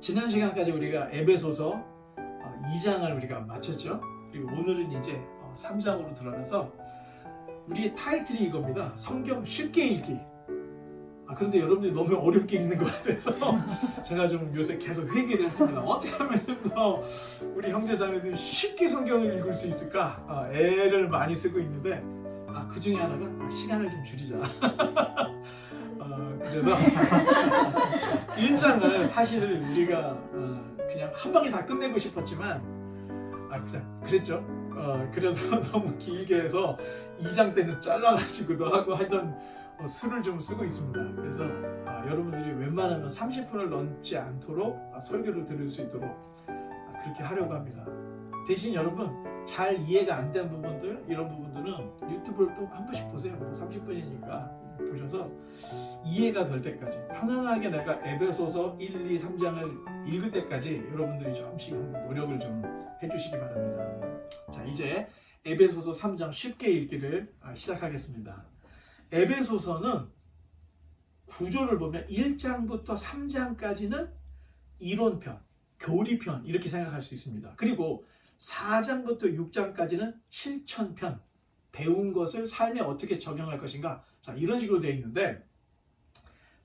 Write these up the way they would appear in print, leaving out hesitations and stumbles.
지난 시간까지 우리가 에베소서 2장을 우리가 마쳤죠. 그리고 오늘은 이제 3장으로 들어가서 우리의 타이틀이 이겁니다. 성경 쉽게 읽기. 그런데 여러분들이 너무 어렵게 읽는 것 같아서 제가 좀 요새 계속 회개를 했습니다. 어떻게 하면 더 우리 형제자매들이 쉽게 성경을 읽을 수 있을까? 애를 많이 쓰고 있는데 그 중에 하나가 시간을 좀 줄이자. 그래서 1장을 사실 우리가 그냥 한 방에 다 끝내고 싶었지만 그냥 그랬죠. 그래서 너무 길게 해서 2장 때는 잘라가지고도 하고 하여튼 수를 좀 쓰고 있습니다. 그래서 여러분들이 웬만하면 30분을 넘지 않도록 설교를 들을 수 있도록 그렇게 하려고 합니다. 대신 여러분 잘 이해가 안 된 부분들, 이런 부분들은 유튜브를 또 한 번씩 보세요. 30분이니까 보셔서 이해가 될 때까지 편안하게 내가 에베소서 1, 2, 3장을 읽을 때까지 여러분들이 조금씩 노력을 좀 해주시기 바랍니다. 자, 이제 에베소서 3장 쉽게 읽기를 시작하겠습니다. 에베소서는 구조를 보면 1장부터 3장까지는 이론편, 교리편 이렇게 생각할 수 있습니다. 그리고 4장부터 6장까지는 실천편, 배운 것을 삶에 어떻게 적용할 것인가, 자, 이런 식으로 되어 있는데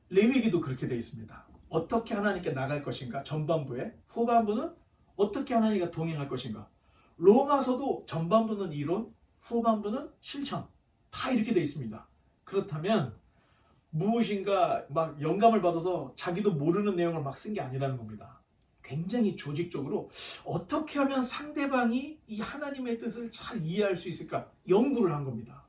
레위기도 그렇게 되어 있습니다. 어떻게 하나님께 나갈 것인가 전반부에, 후반부는 어떻게 하나님과 동행할 것인가. 로마서도 전반부는 이론, 후반부는 실천, 다 이렇게 되어 있습니다. 그렇다면 무엇인가 막 영감을 받아서 자기도 모르는 내용을 막 쓴 게 아니라는 겁니다. 굉장히 조직적으로 어떻게 하면 상대방이 이 하나님의 뜻을 잘 이해할 수 있을까 연구를 한 겁니다.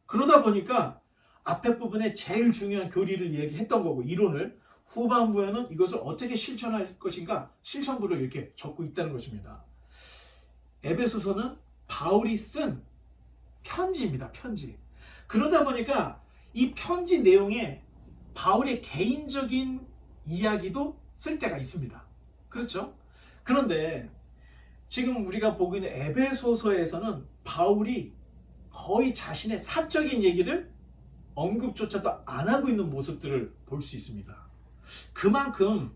그러다 보니까 앞에 부분에 제일 중요한 교리를 얘기했던 거고 이론을, 후반부에는 이것을 어떻게 실천할 것인가 실천부를 이렇게 적고 있다는 것입니다. 에베소서는 바울이 쓴 편지입니다. 편지. 그러다 보니까 이 편지 내용에 바울의 개인적인 이야기도 쓸 때가 있습니다. 그렇죠? 그런데 지금 우리가 보고 있는 에베소서에서는 바울이 거의 자신의 사적인 얘기를 언급조차도 안 하고 있는 모습들을 볼 수 있습니다. 그만큼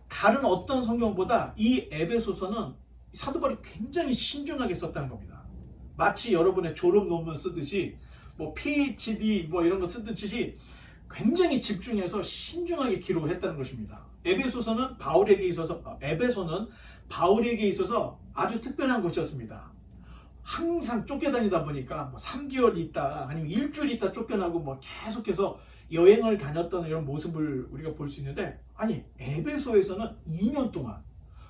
다른 어떤 성경보다 이 에베소서는 사도 바울이 굉장히 신중하게 썼다는 겁니다. 마치 여러분의 졸업 논문 쓰듯이 PhD 이런 거 쓰듯이 굉장히 집중해서 신중하게 기록을 했다는 것입니다. 에베소는 바울에게 있어서 아주 특별한 곳이었습니다. 항상 쫓겨다니다 보니까 3개월 있다 아니면 일주일 있다 쫓겨나고 계속해서 여행을 다녔던 이런 모습을 우리가 볼 수 있는데, 아니 에베소에서는 2년 동안,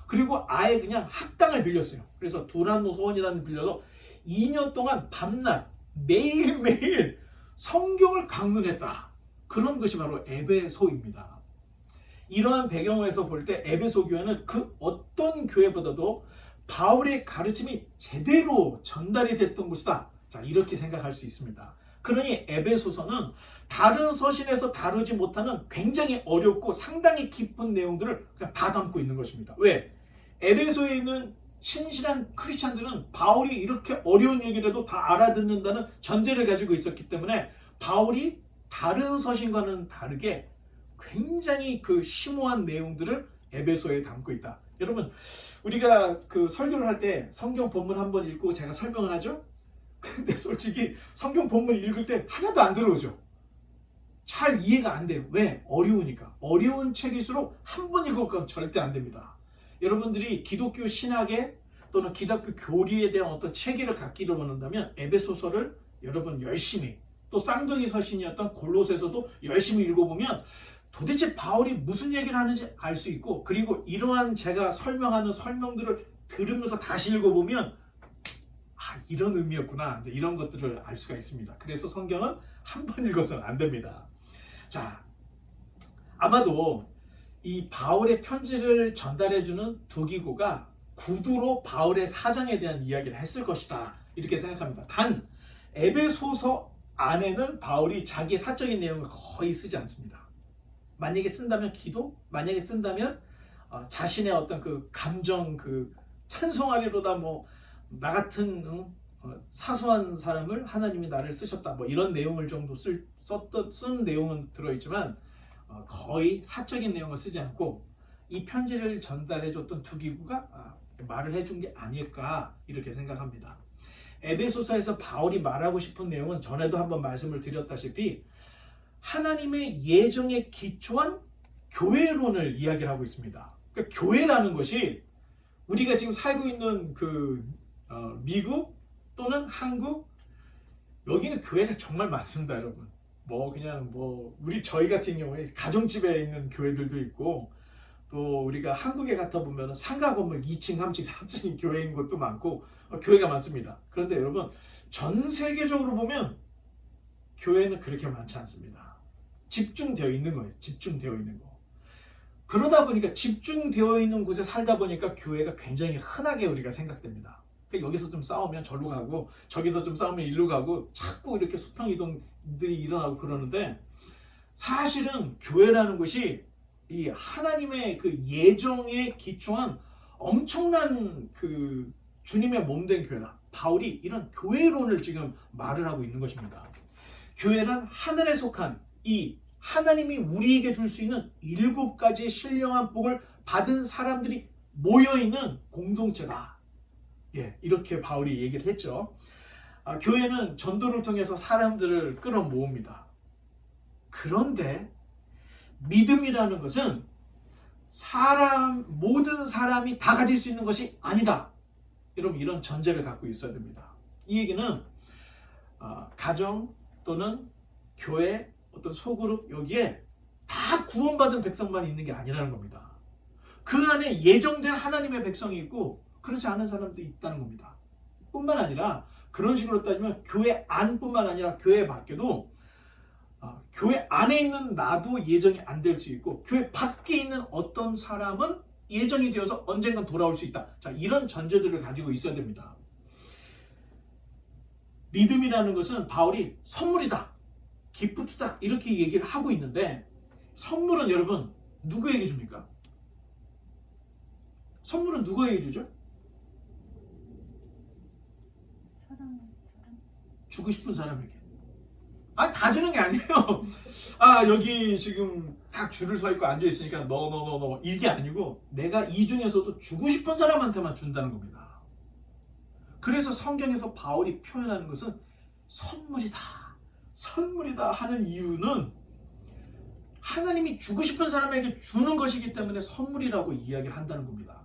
그리고 아예 그냥 학당을 빌렸어요. 그래서 두란노 소원이라는 빌려서 2년 동안 밤낮 매일매일 성경을 강론했다. 그런 것이 바로 에베소입니다. 이러한 배경에서 볼 때 에베소 교회는 그 어떤 교회보다도 바울의 가르침이 제대로 전달이 됐던 곳이다. 자, 이렇게 생각할 수 있습니다. 그러니 에베소서는 다른 서신에서 다루지 못하는 굉장히 어렵고 상당히 깊은 내용들을 그냥 다 담고 있는 것입니다. 왜? 에베소에 있는 신실한 크리스찬들은 바울이 이렇게 어려운 얘기를 해도 다 알아듣는다는 전제를 가지고 있었기 때문에 바울이 다른 서신과는 다르게 굉장히 그 심오한 내용들을 에베소에 담고 있다. 여러분, 우리가 그 설교를 할 때 성경 본문 한번 읽고 제가 설명을 하죠? 근데 솔직히 성경 본문 읽을 때 하나도 안 들어오죠. 잘 이해가 안 돼요. 왜? 어려우니까. 어려운 책일수록 한 번 읽을 건 절대 안 됩니다. 여러분들이 기독교 신학에 또는 기독교 교리에 대한 어떤 체계를 갖기를 원한다면 에베소서를 여러분 열심히, 또 쌍둥이 서신이었던 골로새서도 열심히 읽어보면 도대체 바울이 무슨 얘기를 하는지 알 수 있고, 그리고 이러한 제가 설명하는 설명들을 들으면서 다시 읽어보면 이런 의미였구나, 이제 이런 것들을 알 수가 있습니다. 그래서 성경은 한 번 읽어서는 안 됩니다. 자, 아마도 이 바울의 편지를 전달해주는 두 기고가 구두로 바울의 사정에 대한 이야기를 했을 것이다, 이렇게 생각합니다. 단 에베소서 안에는 바울이 자기 사적인 내용을 거의 쓰지 않습니다. 만약에 쓴다면 기도, 만약에 쓴다면 자신의 어떤 그 감정, 그 찬송하리로다, 나 같은 사소한 사람을 하나님이 나를 쓰셨다, 이런 내용을 정도 쓴 내용은 들어있지만 거의 사적인 내용을 쓰지 않고 이 편지를 전달해줬던 두 기구가 말을 해준 게 아닐까 이렇게 생각합니다. 에베소서에서 바울이 말하고 싶은 내용은 전에도 한번 말씀을 드렸다시피 하나님의 예정에 기초한 교회론을 이야기를 하고 있습니다. 그러니까 교회라는 것이 우리가 지금 살고 있는 미국 또는 한국, 여기는 교회가 정말 많습니다, 여러분. 우리 저희 같은 경우에 가정집에 있는 교회들도 있고, 또 우리가 한국에 갔다 보면 상가 건물 2층, 3층, 4층 교회인 곳도 많고 교회가 많습니다. 그런데 여러분, 전 세계적으로 보면 교회는 그렇게 많지 않습니다. 집중되어 있는 거예요. 집중되어 있는 거. 그러다 보니까 집중되어 있는 곳에 살다 보니까 교회가 굉장히 흔하게 우리가 생각됩니다. 그러니까 여기서 좀 싸우면 저리로 가고, 저기서 좀 싸우면 이리로 가고, 자꾸 이렇게 수평 이동들이 일어나고 그러는데, 사실은 교회라는 것이 이 하나님의 그 예정에 기초한 엄청난 그 주님의 몸된 교회다. 바울이 이런 교회론을 지금 말을 하고 있는 것입니다. 교회는 하늘에 속한 이 하나님이 우리에게 줄 수 있는 7가지 신령한 복을 받은 사람들이 모여있는 공동체다. 이렇게 바울이 얘기를 했죠. 교회는 전도를 통해서 사람들을 끌어모읍니다. 그런데 믿음이라는 것은 모든 사람이 다 가질 수 있는 것이 아니다. 여러분, 이런 전제를 갖고 있어야 됩니다. 이 얘기는 가정 또는 교회, 어떤 소그룹, 여기에 다 구원받은 백성만 있는 게 아니라는 겁니다. 그 안에 예정된 하나님의 백성이 있고 그렇지 않은 사람도 있다는 겁니다. 뿐만 아니라 그런 식으로 따지면 교회 안뿐만 아니라 교회 밖에도 교회 안에 있는 나도 예정이 안 될 수 있고, 교회 밖에 있는 어떤 사람은 예정이 되어서 언젠간 돌아올 수 있다. 자, 이런 전제들을 가지고 있어야 됩니다. 믿음이라는 것은 바울이 선물이다, 기프트다, 이렇게 얘기를 하고 있는데, 선물은 여러분 누구에게 줍니까? 선물은 누구에게 주죠? 주고 싶은 사람에게. 다 주는 게 아니에요. 여기 지금 딱 줄을 서 있고 앉아 있으니까 너 이게 아니고, 내가 이 중에서도 주고 싶은 사람한테만 준다는 겁니다. 그래서 성경에서 바울이 표현하는 것은 선물이다 하는 이유는 하나님이 주고 싶은 사람에게 주는 것이기 때문에 선물이라고 이야기를 한다는 겁니다.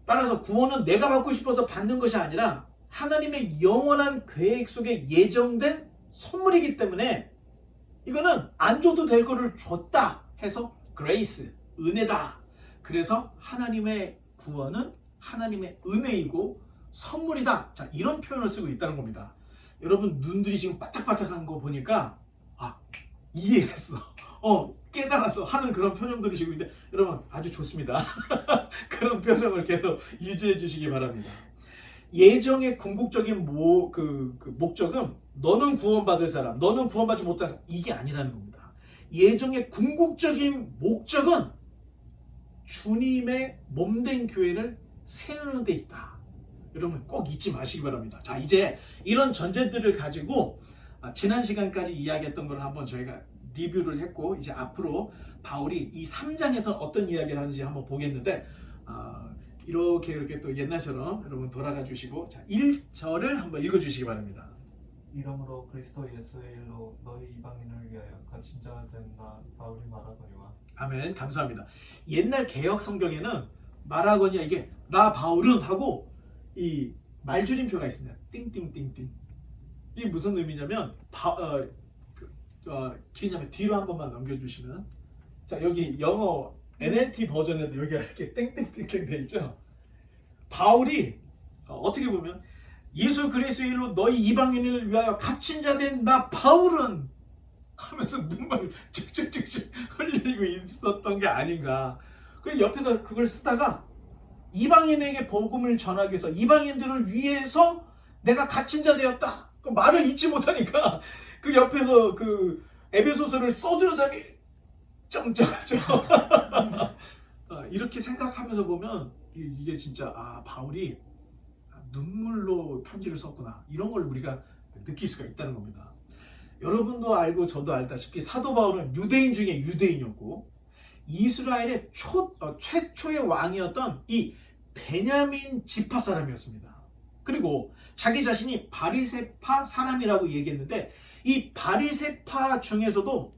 따라서 구원은 내가 받고 싶어서 받는 것이 아니라 하나님의 영원한 계획 속에 예정된 선물이기 때문에 이거는 안 줘도 될 거를 줬다 해서 그레이스, 은혜다. 그래서 하나님의 구원은 하나님의 은혜이고 선물이다. 자, 이런 표현을 쓰고 있다는 겁니다. 여러분, 눈들이 지금 바짝바짝한 거 보니까 이해했어, 깨달아서 하는 그런 표정들이 지금 있는데, 여러분 아주 좋습니다. 그런 표정을 계속 유지해 주시기 바랍니다. 예정의 궁극적인 목적은 너는 구원받을 사람, 너는 구원받지 못할 사람, 이게 아니라는 겁니다. 예정의 궁극적인 목적은 주님의 몸된 교회를 세우는 데 있다. 여러분 꼭 잊지 마시기 바랍니다. 자, 이제 이런 전제들을 가지고 지난 시간까지 이야기했던 걸 한번 저희가 리뷰를 했고, 이제 앞으로 바울이 이 3장에서 어떤 이야기를 하는지 한번 보겠는데, 이렇게 또 옛날처럼 여러분 돌아가 주시고, 자, 1절을 한번 읽어 주시기 바랍니다. 이러므로 그리스도 예수의 일로 너희 이방인을 위하여 갇힌 자가 된 나 바울이 말하거니와. 아멘. 감사합니다. 옛날 개역 성경에는 말하거니와 이게 나 바울은 하고 이 말줄임표가 있습니다. 띵띵띵띵. 이게 무슨 의미냐면 기냐면 뒤로 한 번만 넘겨주시면, 자, 여기 영어 NLT 버전에도 여기가 이렇게 땡땡땡땡 돼 있죠. 바울이 어떻게 보면 예수 그리스도의 일로 너희 이방인을 위하여 갇힌 자 된 나 바울은 하면서 눈물을 쭉쭉쭉쭉 흘리고 있었던 게 아닌가. 그 옆에서 그걸 쓰다가 이방인에게 복음을 전하기 위해서, 이방인들을 위해서 내가 갇힌 자 되었다, 그 말을 잊지 못하니까 그 옆에서 그 에베소서를 써주는 사람이 점점점 이렇게 생각하면서 보면 이게 진짜 바울이 눈물로 편지를 썼구나, 이런 걸 우리가 느낄 수가 있다는 겁니다. 여러분도 알고 저도 알다시피 사도 바울은 유대인 중에 유대인이었고, 이스라엘의 최초의 왕이었던 이 베냐민 지파 사람이었습니다. 그리고 자기 자신이 바리새파 사람이라고 얘기했는데 이 바리새파 중에서도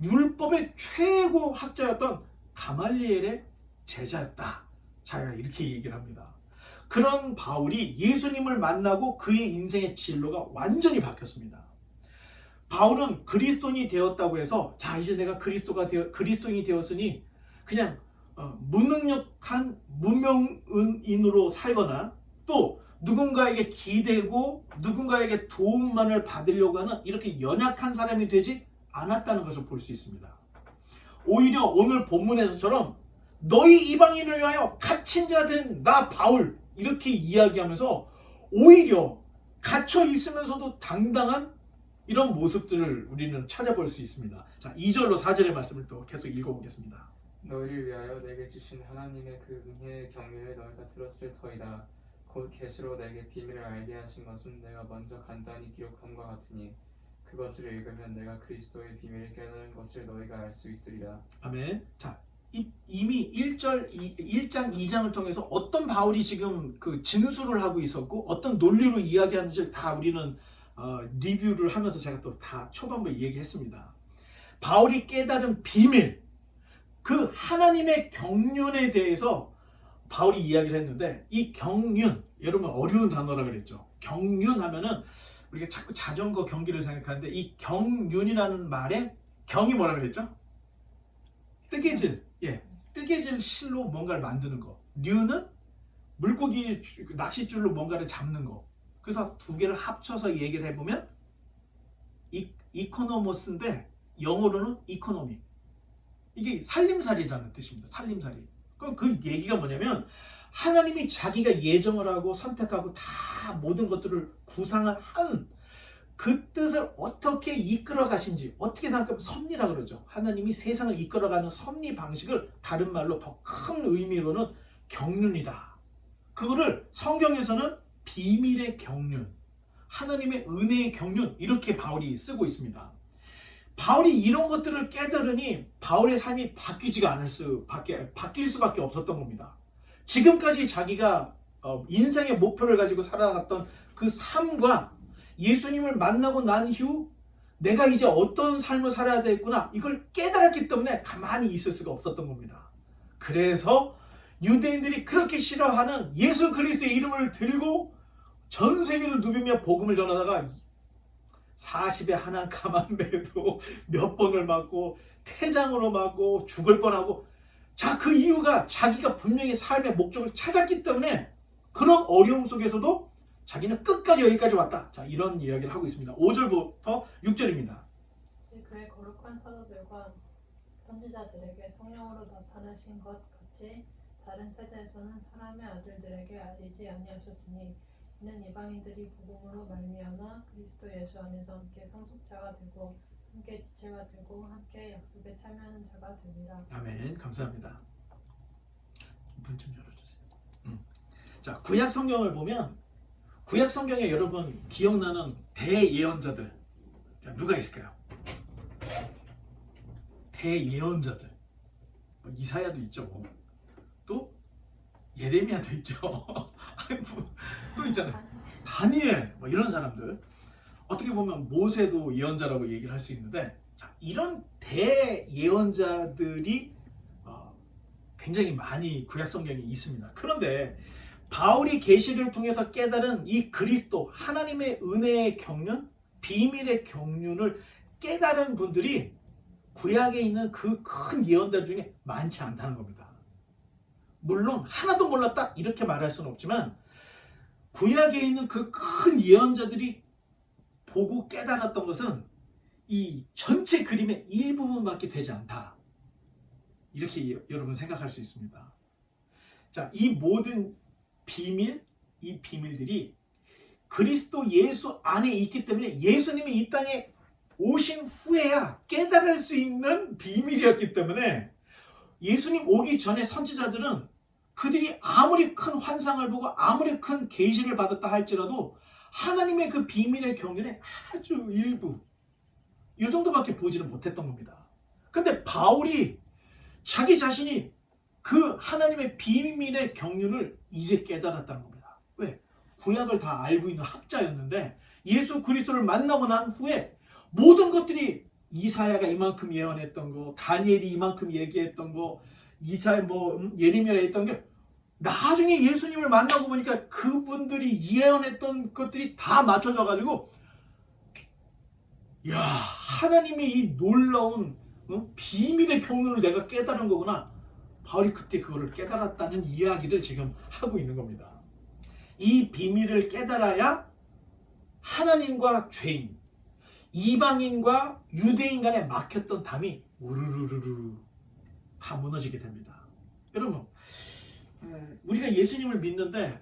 율법의 최고 학자였던 가말리엘의 제자였다. 자기가 이렇게 얘기를 합니다. 그런 바울이 예수님을 만나고 그의 인생의 진로가 완전히 바뀌었습니다. 바울은 그리스도인이 되었다고 해서 자 이제 내가 그리스도인이 되었으니 그냥 무능력한 무명인으로 살거나 또 누군가에게 기대고 누군가에게 도움만을 받으려고 하는 이렇게 연약한 사람이 되지 않았다는 것을 볼 수 있습니다. 오히려 오늘 본문에서처럼 너희 이방인을 위하여 갇힌 자 된 나 바울 이렇게 이야기하면서 오히려 갇혀 있으면서도 당당한 이런 모습들을 우리는 찾아볼 수 있습니다. 자, 2절로 4절의 말씀을 또 계속 읽어보겠습니다. 너희를 위하여 내게 주신 하나님의 그 은혜의 경륜을 너희가 들었을 터이다. 곧 계시로 내게 비밀을 알게 하신 것은 내가 먼저 간단히 기록함과 같으니 그것을 읽으면 내가 그리스도의 비밀을 깨달은 것을 너희가 알 수 있으리라. 아멘. 자, 이미 1장 2장을 통해서 어떤 바울이 지금 그 진술을 하고 있었고 어떤 논리로 이야기하는지 다 우리는 리뷰를 하면서 제가 또 다 초반부에 얘기했습니다. 바울이 깨달은 비밀, 그 하나님의 경륜에 대해서 바울이 이야기를 했는데 이 경륜, 여러분 어려운 단어라 그랬죠. 경륜 하면은 우리가 자꾸 자전거 경기를 생각하는데 이 경륜이라는 말에 경이 뭐라 그랬죠? 뜨개질, 뜨개질 실로 뭔가를 만드는 거. 류는 물고기 낚싯줄로 뭔가를 잡는 거. 그래서 두 개를 합쳐서 얘기를 해보면 이코노모스인데 영어로는 이코노미. 이게 살림살이라는 뜻입니다. 살림살이. 그럼 그 얘기가 뭐냐면 하나님이 자기가 예정을 하고 선택하고 다 모든 것들을 구상을 한 그 뜻을 어떻게 이끌어 가신지 어떻게 생각하면 섭리라 그러죠. 하나님이 세상을 이끌어가는 섭리 방식을 다른 말로 더 큰 의미로는 경륜이다. 그거를 성경에서는 비밀의 경륜, 하나님의 은혜의 경륜 이렇게 바울이 쓰고 있습니다. 바울이 이런 것들을 깨달으니 바울의 삶이 바뀔 수밖에 없었던 겁니다. 지금까지 자기가 인생의 목표를 가지고 살아갔던 그 삶과 예수님을 만나고 난 이후 내가 이제 어떤 삶을 살아야 되겠구나 이걸 깨달았기 때문에 가만히 있을 수가 없었던 겁니다. 그래서 유대인들이 그렇게 싫어하는 예수 그리스도의 이름을 들고 전 세계를 누비며 복음을 전하다가 40에 하나 가만매도 몇 번을 맞고 태장으로 맞고 죽을 뻔하고 자, 그 이유가 자기가 분명히 삶의 목적을 찾았기 때문에 그런 어려움 속에서도 자기는 끝까지 여기까지 왔다. 자, 이런 이야기를 하고 있습니다. 5절부터 6절입니다. 그의 거룩한 사도들과 선지자들에게 성령으로 나타나신 것 같이 다른 세대에서는 사람의 아들들에게 알리지 아니하셨으니 이는 이방인들이 복음으로 말미암아 그리스도 예수 안에서 함께 상속자가 되고 함께 지체가 되고 함께 약속에 참여하는 자가 되리라. 아멘. 감사합니다. 문 좀 열어주세요. 자, 구약 성경을 보면 구약 성경에 여러분 기억나는 대예언자들 자, 누가 있을까요? 대예언자들 이사야도 있죠. 또 예레미야도 있죠. 또 있잖아요. 다니엘 뭐 이런 사람들 어떻게 보면 모세도 예언자라고 얘기를 할 수 있는데 자, 이런 대예언자들이 굉장히 많이 구약 성경에 있습니다. 그런데 바울이 계시를 통해서 깨달은 이 그리스도 하나님의 은혜의 경륜, 비밀의 경륜을 깨달은 분들이 구약에 있는 그 큰 예언자 중에 많지 않다는 겁니다. 물론 하나도 몰랐다 이렇게 말할 수는 없지만 구약에 있는 그 큰 예언자들이 보고 깨달았던 것은 이 전체 그림의 일부분밖에 되지 않다. 이렇게 여러분 생각할 수 있습니다. 자, 이 모든 비밀, 이 비밀들이 그리스도 예수 안에 있기 때문에 예수님이 이 땅에 오신 후에야 깨달을 수 있는 비밀이었기 때문에 예수님 오기 전에 선지자들은 그들이 아무리 큰 환상을 보고 아무리 큰 계시를 받았다 할지라도 하나님의 그 비밀의 경륜에 아주 일부 이 정도밖에 보지는 못했던 겁니다. 근데 바울이 자기 자신이 그 하나님의 비밀의 경륜을 이제 깨달았다는 겁니다. 왜? 구약을 다 알고 있는 학자였는데 예수 그리스도를 만나고 난 후에 모든 것들이 이사야가 이만큼 예언했던 거, 다니엘이 이만큼 얘기했던 거, 예레미야가 했던 게 나중에 예수님을 만나고 보니까 그분들이 예언했던 것들이 다 맞춰져 가지고 야, 하나님의 이 놀라운 비밀의 경륜을 내가 깨달은 거구나. 바울이 그때 그거를 깨달았다는 이야기를 지금 하고 있는 겁니다. 이 비밀을 깨달아야 하나님과 죄인, 이방인과 유대인 간에 막혔던 담이 우르르르르 다 무너지게 됩니다. 여러분, 우리가 예수님을 믿는데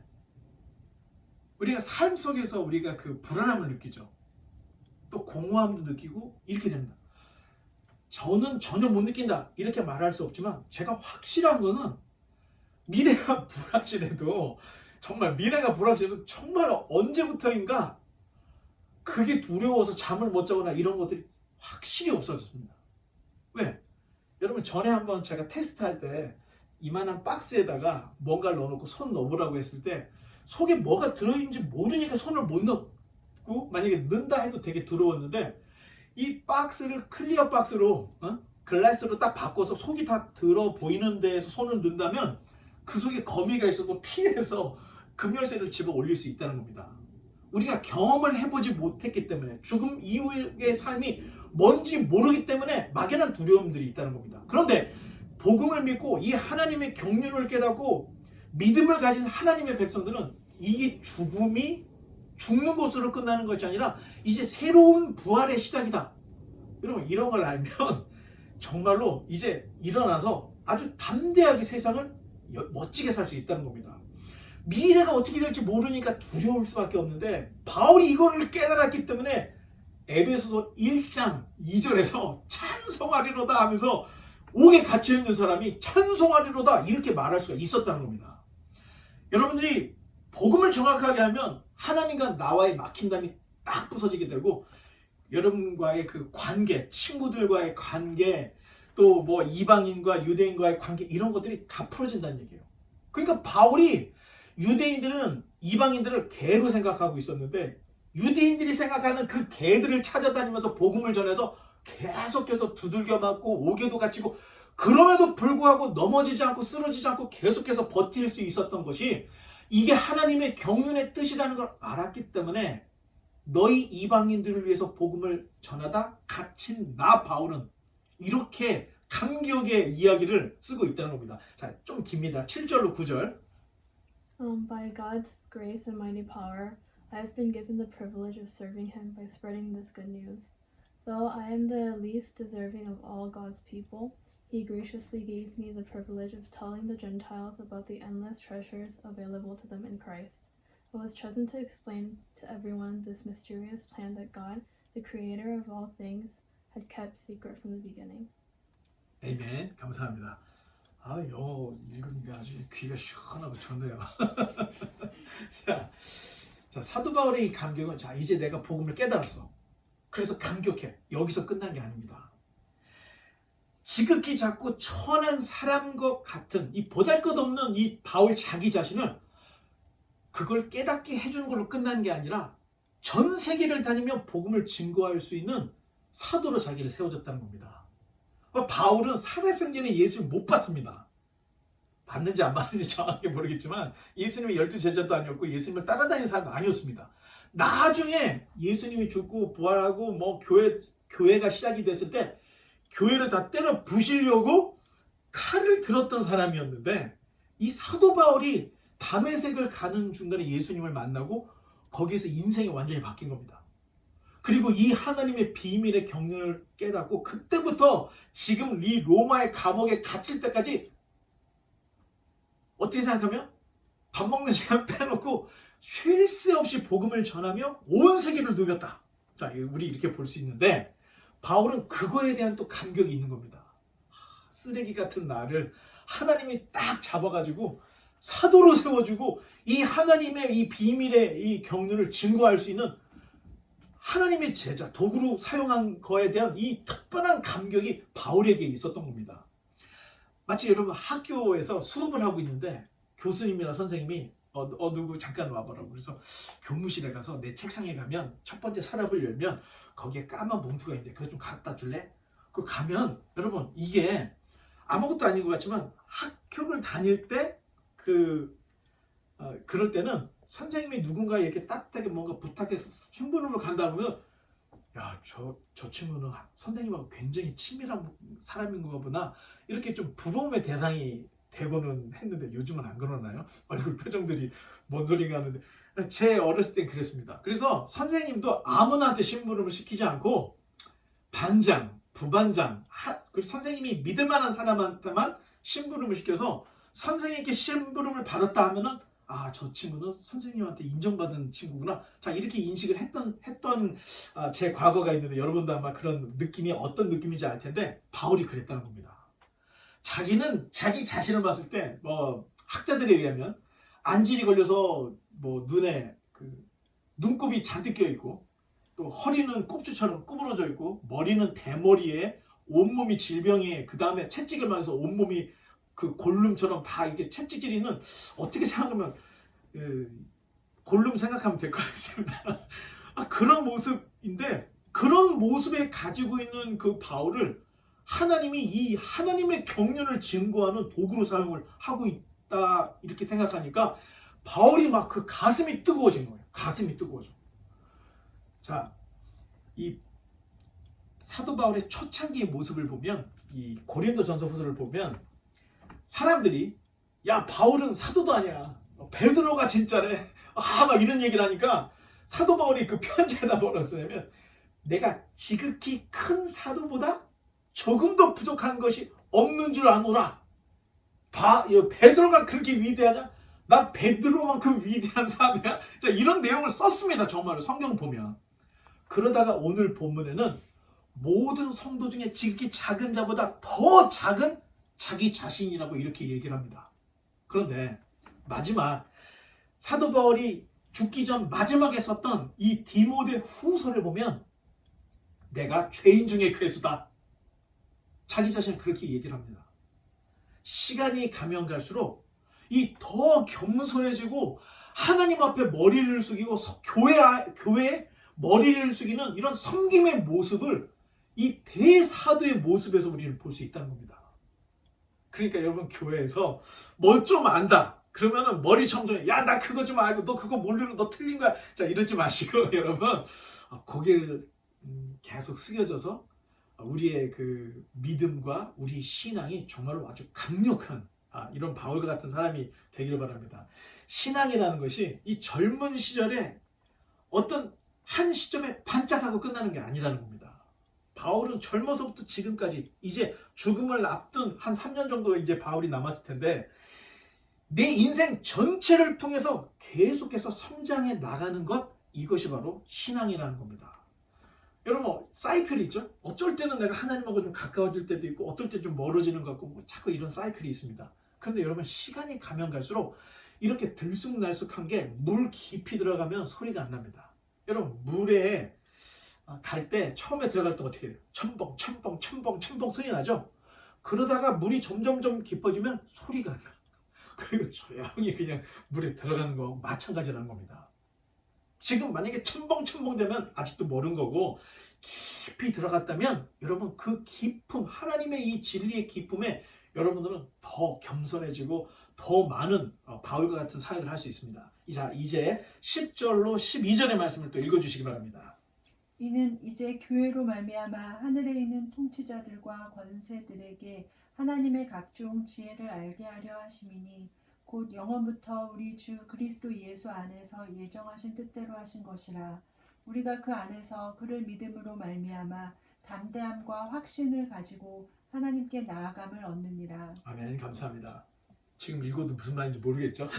우리가 삶 속에서 우리가 그 불안함을 느끼죠. 또 공허함도 느끼고 이렇게 됩니다. 저는 전혀 못 느낀다 이렇게 말할 수 없지만 제가 확실한 거는 미래가 불확실해도 정말 언제부터인가 그게 두려워서 잠을 못 자거나 이런 것들이 확실히 없어졌습니다. 왜? 여러분 전에 한번 제가 테스트할 때 이만한 박스에다가 뭔가를 넣어놓고 손 넣으라고 했을 때 속에 뭐가 들어있는지 모르니까 손을 못 넣고 만약에 넣는다 해도 되게 두려웠는데 이 박스를 클리어 박스로 글라스로 딱 바꿔서 속이 다 들어 보이는 데에서 손을 넣는다면 그 속에 거미가 있어도 피해서 금열쇠를 집어 올릴 수 있다는 겁니다. 우리가 경험을 해보지 못했기 때문에 죽음 이후의 삶이 뭔지 모르기 때문에 막연한 두려움들이 있다는 겁니다. 그런데 복음을 믿고 이 하나님의 경륜을 깨닫고 믿음을 가진 하나님의 백성들은 이 죽음이 죽는 곳으로 끝나는 것이 아니라 이제 새로운 부활의 시작이다. 여러분 이런 걸 알면 정말로 이제 일어나서 아주 담대하게 세상을 멋지게 살 수 있다는 겁니다. 미래가 어떻게 될지 모르니까 두려울 수밖에 없는데 바울이 이거를 깨달았기 때문에 에베소서 1장 2절에서 찬송하리로다 하면서 옥에 갇혀있는 사람이 찬송하리로다 이렇게 말할 수가 있었다는 겁니다. 여러분들이 복음을 정확하게 하면 하나님과 나와의 막힌담이 딱 부서지게 되고 여러분과의 그 관계, 친구들과의 관계, 또 뭐 이방인과 유대인과의 관계 이런 것들이 다 풀어진다는 얘기예요. 그러니까 바울이 유대인들은 이방인들을 개로 생각하고 있었는데 유대인들이 생각하는 그 개들을 찾아다니면서 복음을 전해서 계속해서 두들겨 맞고 옥에도 갇히고 그럼에도 불구하고 넘어지지 않고 쓰러지지 않고 계속해서 버틸 수 있었던 것이 이게 하나님의 경륜의 뜻이라는 걸 알았기 때문에 너희 이방인들을 위해서 복음을 전하다 갇힌 나 바울은 이렇게 감격의 이야기를 쓰고 있다는 겁니다. 자, 좀 깁니다. 7절로 9절. By God's grace and mighty power, I have been given the privilege of serving Him by spreading this good news. Though I am the least deserving of all God's people, He graciously gave me the privilege of telling the Gentiles about the endless treasures available to them in Christ. I was chosen to explain to everyone this mysterious plan that God, the Creator of all things, had kept secret from the beginning. 아멘. 감사합니다. 영어 읽으니까 아주 귀가 시원하고 좋네요. 자, 사도 바울의 이 감격은 자 이제 내가 복음을 깨달았어. 그래서 감격해. 여기서 끝난 게 아닙니다. 지극히 작고 천한 사람과 같은 이 보잘것없는 이 바울 자기 자신을 그걸 깨닫게 해준 걸로 끝난 게 아니라 전 세계를 다니며 복음을 증거할 수 있는 사도로 자기를 세워줬다는 겁니다. 바울은 살아생전에 예수를 못 봤습니다. 봤는지 안 봤는지 정확히 모르겠지만 예수님의 12제자도 아니었고 예수님을 따라다니는 사람도 아니었습니다. 나중에 예수님이 죽고 부활하고 뭐 교회가 시작이 됐을 때 교회를 다 때려 부시려고 칼을 들었던 사람이었는데 이 사도 바울이 다메섹을 가는 중간에 예수님을 만나고 거기에서 인생이 완전히 바뀐 겁니다. 그리고 이 하나님의 비밀의 경륜을 깨닫고 그때부터 지금 이 로마의 감옥에 갇힐 때까지 어떻게 생각하면 밥 먹는 시간 빼놓고 쉴 새 없이 복음을 전하며 온 세계를 누볐다. 자, 우리 이렇게 볼 수 있는데 바울은 그거에 대한 또 감격이 있는 겁니다. 쓰레기 같은 나를 하나님이 딱 잡아가지고 사도로 세워주고 이 하나님의 이 비밀의 이 경륜을 증거할 수 있는 하나님의 제자, 도구로 사용한 거에 대한 이 특별한 감격이 바울에게 있었던 겁니다. 마치 여러분 학교에서 수업을 하고 있는데 교수님이나 선생님이 누구 잠깐 와보라고 그래서 교무실에 가서 내 책상에 가면 첫 번째 서랍을 열면 거기에 까만 봉투가 있는데 그거 좀 갖다 줄래? 그거 가면 여러분 이게 아무것도 아닌 것 같지만 학교를 다닐 때 그럴 때는 선생님이 누군가에 이렇게 따뜻하게 뭔가 부탁해서 심부름을 간다 보면 야, 저 친구는 선생님하고 굉장히 친밀한 사람인 거구나 이렇게 좀 부러움의 대상이 되고는 했는데 요즘은 안 그러나요? 얼굴 표정들이 뭔 소리가 하는데 제 어렸을 땐 그랬습니다. 그래서 선생님도 아무나한테 심부름을 시키지 않고 반장, 부반장, 그리고 선생님이 믿을 만한 사람한테만 심부름을 시켜서 선생님께 심부름을 받았다 하면은 저 친구는 선생님한테 인정받은 친구구나. 자, 이렇게 인식을 했던 제 과거가 있는데 여러분도 아마 그런 느낌이 어떤 느낌인지 알 텐데 바울이 그랬다는 겁니다. 자기는 자기 자신을 봤을 때 학자들에 의하면 안질이 걸려서 눈에 눈곱이 잔뜩 껴 있고 또 허리는 꼽주처럼 구부러져 있고 머리는 대머리에 온몸이 질병에 그 다음에 채찍을 맞아서 온몸이 골룸처럼 다 이게 채찍질이 있는 어떻게 생각하면 골룸 생각하면 될 것 같습니다. 그런 모습인데 그런 모습에 가지고 있는 그 바울을 하나님이 이 하나님의 경륜을 증거하는 도구로 사용을 하고 있다 이렇게 생각하니까 바울이 막 그 가슴이 뜨거워진 거예요. 가슴이 뜨거워져. 자, 이 사도 바울의 초창기의 모습을 보면 이 고린도전서 후서를 보면 사람들이 야 바울은 사도도 아니야 베드로가 진짜래 막 이런 얘기를 하니까 사도 바울이 그 편지에다 뭐라 쓰냐면 내가 지극히 큰 사도보다 조금도 부족한 것이 없는 줄 아노라. 베드로가 그렇게 위대하냐? 나 베드로만큼 위대한 사도야? 자, 이런 내용을 썼습니다. 정말로 성경 보면. 그러다가 오늘 본문에는 모든 성도 중에 지극히 작은 자보다 더 작은 자기 자신이라고 이렇게 얘기를 합니다. 그런데 마지막 사도 바울이 죽기 전 마지막에 썼던 이 디모데 후서를 보면 내가 죄인 중에 괴수다. 자기 자신을 그렇게 얘기를 합니다. 시간이 가면 갈수록 이 더 겸손해지고 하나님 앞에 머리를 숙이고 교회에 머리를 숙이는 이런 섬김의 모습을 이 대사도의 모습에서 우리는 볼 수 있다는 겁니다. 그러니까 여러분 교회에서 뭐 좀 안다. 그러면은 머리 청정해. 야, 나 그거 좀 알고 너 그거 모르고 너 틀린 거야. 자, 이러지 마시고 여러분 고개를 계속 숙여져서 우리의 그 믿음과 우리 신앙이 정말로 아주 강력한 이런 바울 같은 사람이 되기를 바랍니다. 신앙이라는 것이 이 젊은 시절에 어떤 한 시점에 반짝하고 끝나는 게 아니라는 겁니다. 바울은 젊어서부터 지금까지 이제 죽음을 앞둔 한 3년 정도 이제 바울이 남았을 텐데 내 인생 전체를 통해서 계속해서 성장해 나가는 것 이것이 바로 신앙이라는 겁니다. 여러분 사이클이 있죠? 어쩔 때는 내가 하나님하고 좀 가까워질 때도 있고 어떨 때 좀 멀어지는 것 같고 자꾸 이런 사이클이 있습니다. 그런데 여러분 시간이 가면 갈수록 이렇게 들쑥날쑥한 게 물 깊이 들어가면 소리가 안 납니다. 여러분 물에 갈 때 처음에 들어갈 때 어떻게 해요? 첨벙 첨벙 첨벙 첨벙 소리 나죠? 그러다가 물이 점점점 깊어지면 소리가 안 나. 그리고 조용히 그냥 물에 들어가는 거하고 마찬가지라는 겁니다. 지금 만약에 첨벙첨벙 되면 아직도 모르는 거고 깊이 들어갔다면 여러분 그 깊음 하나님의 이 진리의 깊음에 여러분들은 더 겸손해지고 더 많은 바울과 같은 사역을 할 수 있습니다. 자, 이제 10절로 12절의 말씀을 또 읽어주시기 바랍니다. 이는 이제 교회로 말미암아 하늘에 있는 통치자들과 권세들에게 하나님의 각종 지혜를 알게 하려 하심이니 곧 영원부터 우리 주 그리스도 예수 안에서 예정하신 뜻대로 하신 것이라. 우리가 그 안에서 그를 믿음으로 말미암아 담대함과 확신을 가지고 하나님께 나아감을 얻느니라. 아멘. 감사합니다. 지금 읽어도 무슨 말인지 모르겠죠?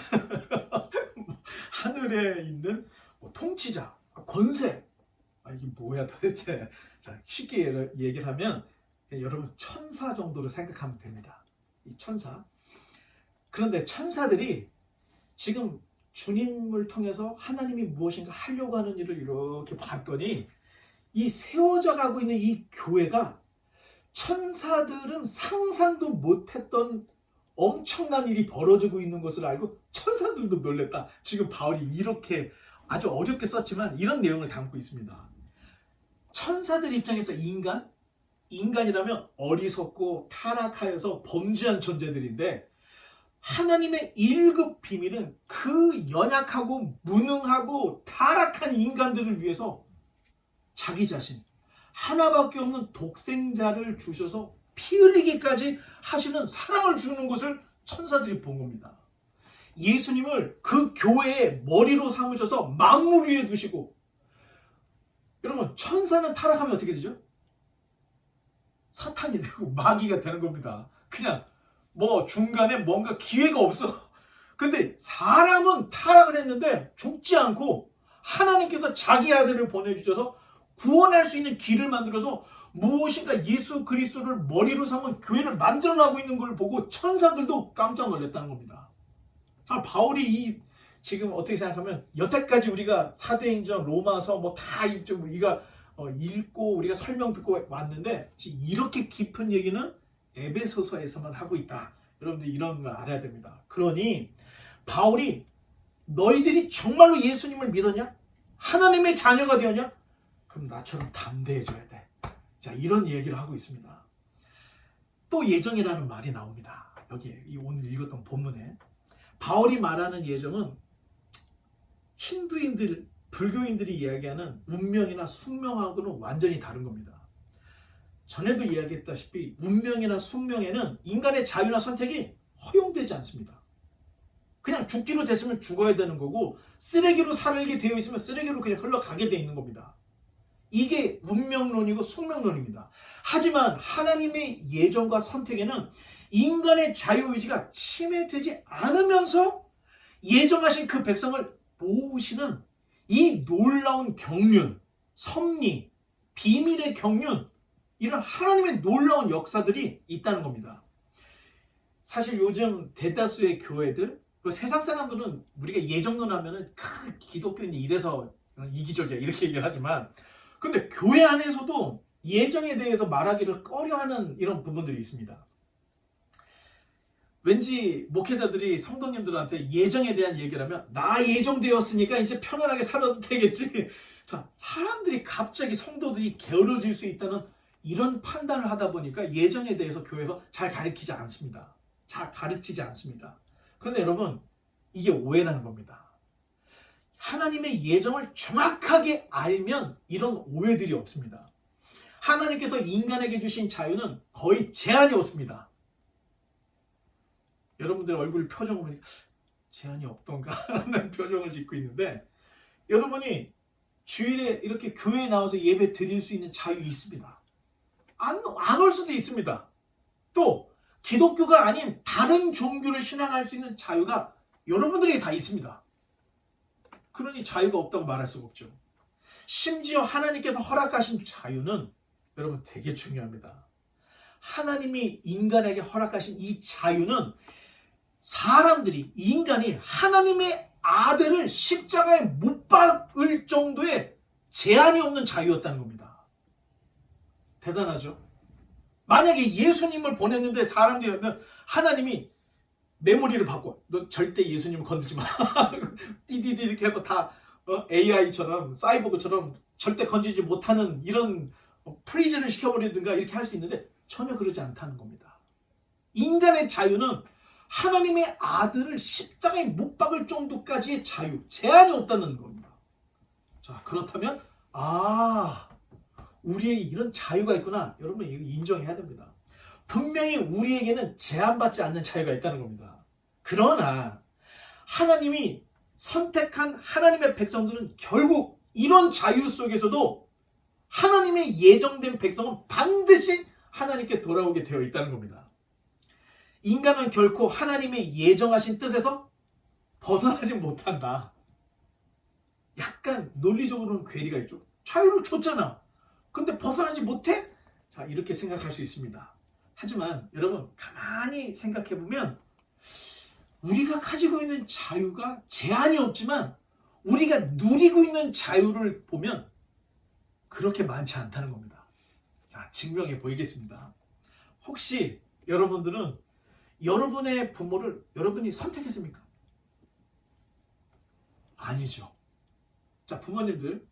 하늘에 있는 통치자, 권세. 이게 뭐야 도대체. 자, 쉽게 얘기를 하면 여러분 천사 정도로 생각하면 됩니다. 이 천사. 그런데 천사들이 지금 주님을 통해서 하나님이 무엇인가 하려고 하는 일을 이렇게 봤더니 이 세워져 가고 있는 이 교회가 천사들은 상상도 못했던 엄청난 일이 벌어지고 있는 것을 알고 천사들도 놀랬다. 지금 바울이 이렇게 아주 어렵게 썼지만 이런 내용을 담고 있습니다. 천사들 입장에서 인간이라면 어리석고 타락하여서 범죄한 존재들인데 하나님의 1급 비밀은 그 연약하고 무능하고 타락한 인간들을 위해서 자기 자신 하나밖에 없는 독생자를 주셔서 피 흘리기까지 하시는 사랑을 주는 것을 천사들이 본 겁니다. 예수님을 그 교회의 머리로 삼으셔서 만물 위에 두시고, 여러분 천사는 타락하면 어떻게 되죠? 사탄이 되고 마귀가 되는 겁니다. 그냥 뭐 중간에 뭔가 기회가 없어. 근데 사람은 타락을 했는데 죽지 않고 하나님께서 자기 아들을 보내주셔서 구원할 수 있는 길을 만들어서 무엇인가 예수 그리스도를 머리로 삼은 교회를 만들어나고 있는 걸 보고 천사들도 깜짝 놀랐다는 겁니다. 바울이 지금 어떻게 생각하면 여태까지 우리가 사도행전, 로마서 뭐 다 우리가 읽고 우리가 설명 듣고 왔는데 이렇게 깊은 얘기는 에베소서에서만 하고 있다. 여러분들 이런 걸 알아야 됩니다. 그러니 바울이 너희들이 정말로 예수님을 믿었냐? 하나님의 자녀가 되었냐? 그럼 나처럼 담대해져야 돼. 자, 이런 얘기를 하고 있습니다. 또 예정이라는 말이 나옵니다. 여기에 오늘 읽었던 본문에 바울이 말하는 예정은 힌두인들, 불교인들이 이야기하는 운명이나 숙명하고는 완전히 다른 겁니다. 전에도 이야기했다시피 운명이나 숙명에는 인간의 자유나 선택이 허용되지 않습니다. 그냥 죽기로 됐으면 죽어야 되는 거고 쓰레기로 살게 되어 있으면 쓰레기로 그냥 흘러가게 되어 있는 겁니다. 이게 운명론이고 숙명론입니다. 하지만 하나님의 예정과 선택에는 인간의 자유의지가 침해되지 않으면서 예정하신 그 백성을 모으시는 이 놀라운 경륜, 섭리, 비밀의 경륜, 이런 하나님의 놀라운 역사들이 있다는 겁니다. 사실 요즘 대다수의 교회들, 세상 사람들은 우리가 예정론 하면은 기독교인이 이래서 이기적이야 이렇게 얘기를 하지만, 근데 교회 안에서도 예정에 대해서 말하기를 꺼려하는 이런 부분들이 있습니다. 왠지 목회자들이 성도님들한테 예정에 대한 얘기를 하면 나 예정되었으니까 이제 편안하게 살아도 되겠지. 자, 사람들이 갑자기 성도들이 게으러질 수 있다는 이런 판단을 하다 보니까 예정에 대해서 교회에서 잘 가르치지 않습니다. 잘 가르치지 않습니다. 그런데 여러분, 이게 오해라는 겁니다. 하나님의 예정을 정확하게 알면 이런 오해들이 없습니다. 하나님께서 인간에게 주신 자유는 거의 제한이 없습니다. 여러분들 얼굴 표정을 보니까 제한이 없던가 라는 표정을 짓고 있는데, 여러분이 주일에 이렇게 교회에 나와서 예배 드릴 수 있는 자유 있습니다. 안 올 수도 있습니다. 또 기독교가 아닌 다른 종교를 신앙할 수 있는 자유가 여러분들에게 다 있습니다. 그러니 자유가 없다고 말할 수가 없죠. 심지어 하나님께서 허락하신 자유는 여러분 되게 중요합니다. 하나님이 인간에게 허락하신 이 자유는 사람들이, 인간이 하나님의 아들을 십자가에 못 박을 정도의 제한이 없는 자유였다는 겁니다. 대단하죠? 만약에 예수님을 보냈는데 사람들이 하면 하나님이 메모리를 바꿔. 너 절대 예수님을 건드지 마. 띠디디 이렇게 해서 다 AI처럼 사이보그처럼 절대 건지지 못하는 이런 프리즌을 시켜버리든가 이렇게 할 수 있는데 전혀 그러지 않다는 겁니다. 인간의 자유는 하나님의 아들을 십자가에 못 박을 정도까지의 자유, 제한이 없다는 겁니다. 자, 그렇다면 우리에게 이런 자유가 있구나. 여러분 이거 인정해야 됩니다. 분명히 우리에게는 제한받지 않는 자유가 있다는 겁니다. 그러나 하나님이 선택한 하나님의 백성들은 결국 이런 자유 속에서도 하나님의 예정된 백성은 반드시 하나님께 돌아오게 되어 있다는 겁니다. 인간은 결코 하나님의 예정하신 뜻에서 벗어나지 못한다. 약간 논리적으로는 괴리가 있죠. 자유를 줬잖아. 근데 벗어나지 못해? 자, 이렇게 생각할 수 있습니다. 하지만 여러분 가만히 생각해보면 우리가 가지고 있는 자유가 제한이 없지만 우리가 누리고 있는 자유를 보면 그렇게 많지 않다는 겁니다. 자, 증명해 보이겠습니다. 혹시 여러분들은 여러분의 부모를 여러분이 선택했습니까? 아니죠. 자, 부모님들,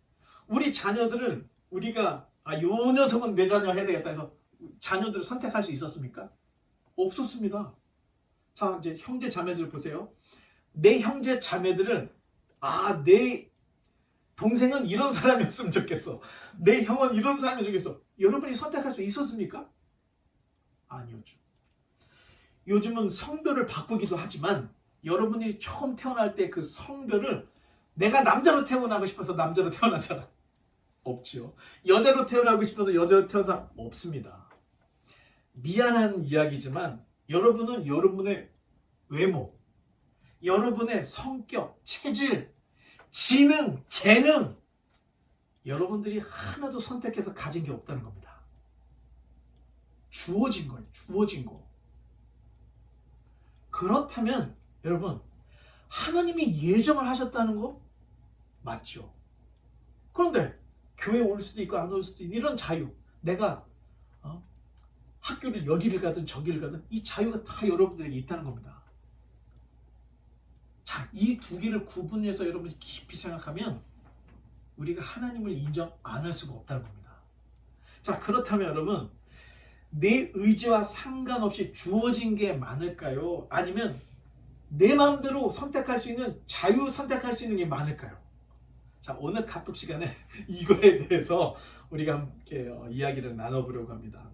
우리 자녀들을 우리가 요 녀석은 내 자녀 해야 되겠다 해서 자녀들을 선택할 수 있었습니까? 없었습니다. 자, 이제 형제 자매들 보세요. 내 형제 자매들을 내 동생은 이런 사람이었으면 좋겠어. 내 형은 이런 사람이었으면 좋겠어. 여러분이 선택할 수 있었습니까? 아니었죠. 요즘은 성별을 바꾸기도 하지만 여러분이 처음 태어날 때 그 성별을 내가 남자로 태어나고 싶어서 남자로 태어난 사람 없죠. 여자로 태어나고 싶어서 여자로 태어난 사람 없습니다. 미안한 이야기지만 여러분은 여러분의 외모, 여러분의 성격, 체질, 지능, 재능 여러분들이 하나도 선택해서 가진 게 없다는 겁니다. 주어진 거예요. 주어진 거. 그렇다면 여러분 하나님이 예정을 하셨다는 거 맞죠? 그런데 교회 올 수도 있고 안 올 수도 있는 이런 자유, 내가 학교를 여기를 가든 저기를 가든 이 자유가 다 여러분들에게 있다는 겁니다. 자, 이 두 개를 구분해서 여러분이 깊이 생각하면 우리가 하나님을 인정 안 할 수가 없다는 겁니다. 자, 그렇다면 여러분 내 의지와 상관없이 주어진 게 많을까요? 아니면 내 마음대로 선택할 수 있는 자유 선택할 수 있는 게 많을까요? 자, 오늘 카톡 시간에 이거에 대해서 우리가 함께 이야기를 나눠보려고 합니다.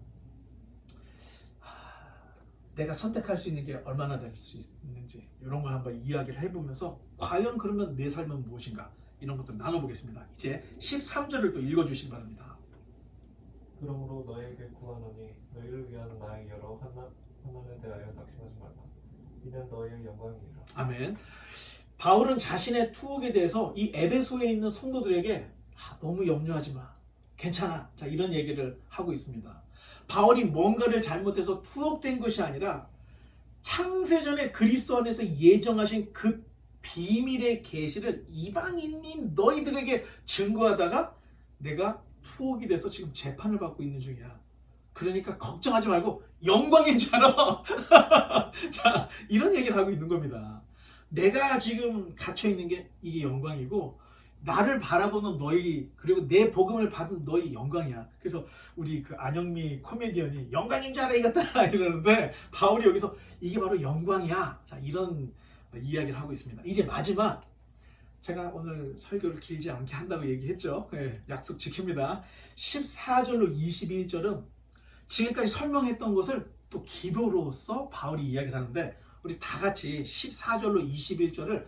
내가 선택할 수 있는 게 얼마나 될 수 있는지 이런 걸 한번 이야기를 해보면서 과연 그러면 내 삶은 무엇인가 이런 것들 나눠보겠습니다. 이제 13절을 또 읽어주시기 바랍니다. 그러므로 너에게 구하노니 너희를 위한 나의 여러 환난에 대하여 낙심하지 말라. 이는 너희의 영광이니라. 아멘. 바울은 자신의 투옥에 대해서 이 에베소에 있는 성도들에게 너무 염려하지 마. 괜찮아. 자, 이런 얘기를 하고 있습니다. 바울이 뭔가를 잘못해서 투옥된 것이 아니라 창세전에 그리스도 안에서 예정하신 그 비밀의 계시를 이방인인 너희들에게 증거하다가 내가 투옥이 돼서 지금 재판을 받고 있는 중이야. 그러니까 걱정하지 말고 영광인 줄 알아. 자, 이런 얘기를 하고 있는 겁니다. 내가 지금 갇혀있는 게 이게 영광이고 나를 바라보는 너희 그리고 내 복음을 받은 너희 영광이야. 그래서 우리 그 안영미 코미디언이 영광인 줄 알아 이것들아 이러는데 바울이 여기서 이게 바로 영광이야. 자, 이런 이야기를 하고 있습니다. 이제 마지막, 제가 오늘 설교를 길지 않게 한다고 얘기했죠. 네, 약속 지킵니다. 14절로 21절은 지금까지 설명했던 것을 또 기도로서 바울이 이야기를 하는데 우리 다 같이 14절로 21절을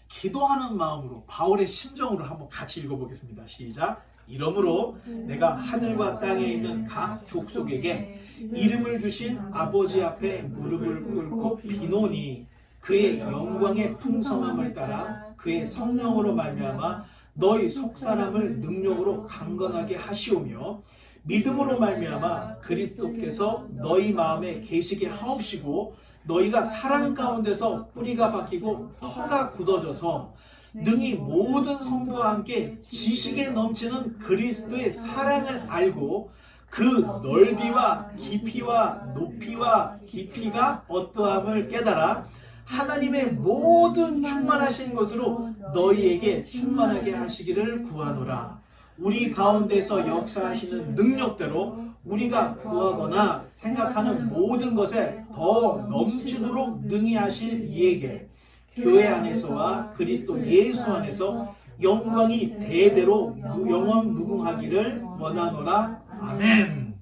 기도하는 마음으로 바울의 심정으로 한번 같이 읽어보겠습니다. 시작. 이러므로 내가 하늘과 땅에 있는 각 족속에게 이름을 주신 아버지 앞에 무릎을 꿇고 비노니 그의 영광의 풍성함을 따라 그의 성령으로 말미암아 너희 속사람을 능력으로 강건하게 하시오며 믿음으로 말미암아 그리스도께서 너희 마음에 계시게 하옵시고 너희가 사랑 가운데서 뿌리가 박히고 터가 굳어져서 능히 모든 성도와 함께 지식에 넘치는 그리스도의 사랑을 알고 그 넓이와 깊이와 높이와 깊이가 어떠함을 깨달아 하나님의 모든 충만하신 것으로 너희에게 충만하게 하시기를 구하노라. 우리 가운데서 역사하시는 능력대로 우리가 구하거나 생각하는 모든 것에 더 넘치도록 능히 하실 이에게 교회 안에서와 그리스도 예수 안에서 영광이 대대로 영원 무궁하기를 원하노라. 아멘.